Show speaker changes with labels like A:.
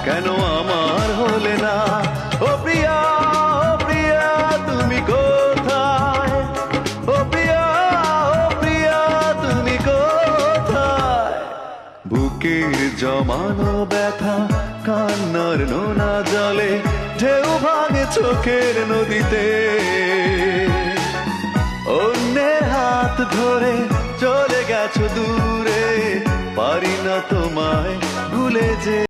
A: কেন আমার হলে না? ও প্রিয়া, ও প্রিয়া তুমি কোথায়? ও প্রিয়া, ও প্রিয়া তুমি কোথায়? বুকের জমানো ব্যথা কান্নার নোনা জলে ঢেউ ভাঙে চোখের নদীতে। অন্যের হাত ধরে চলে গেছো দূরে, পারি না তোমায় ভুলে যে।